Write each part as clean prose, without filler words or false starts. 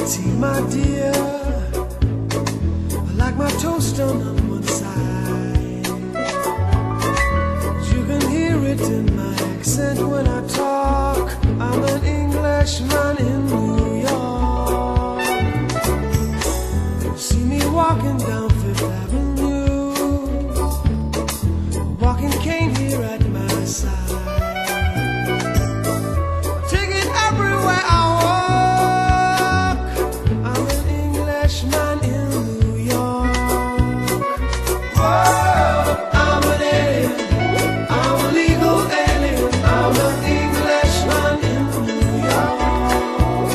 tea, my dear. I like my toast done on one side. You can hear it in my accent when I talk. I'm an Englishman in New York. You see me walking down Fifth Avenue, a walking cane here at my side. Take it everywhere I walk. I'm an Englishman in New York. Whoa, I'm an alien. I'm a legal alien. I'm an Englishman in New York.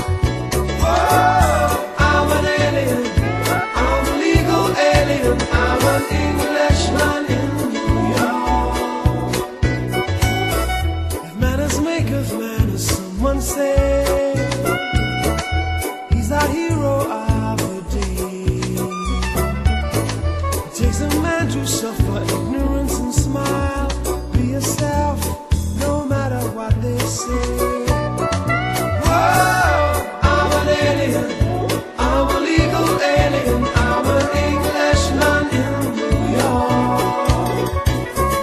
Whoa, I'm an alien. I'm a legal alien. I'm an Englishman in New York. If manners make of manners, someone say he's our hero of the day. It takes a man to suffer ignorance and smile. Be yourself, no matter what they say. Whoa, I'm an alien. I'm a legal alien. I'm an Englishman in New York.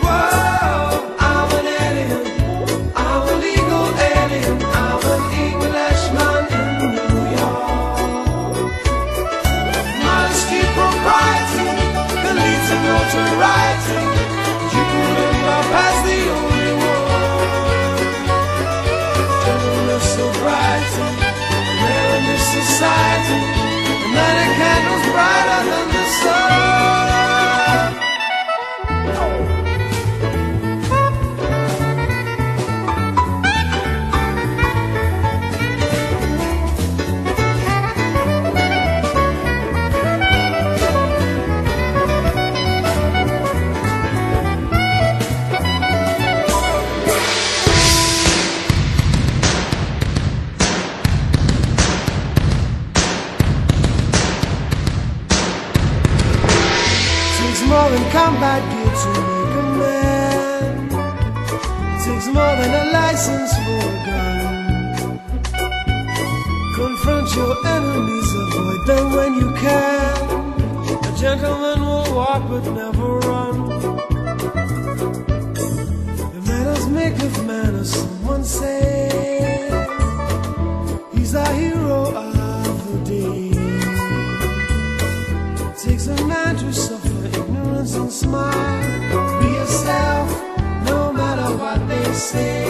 Whoa, I'm an alien. I'm a legal alien. I'm an Englishman in New York. Modesty, propriety can lead to notoriety. Keeping in my past the only one. Gentleness, sobriety, rare in this society. And that a candle's brighter than the sun. Takes more than combat gear to make a man. Takes more than a license for a gun. Confront your enemies, avoid them when you can. A gentleman will walk but never run. The manners make of manners, someone say. He's our hero of the day. Takes a man to suffer ignorance and smile. Be yourself, no matter what they say.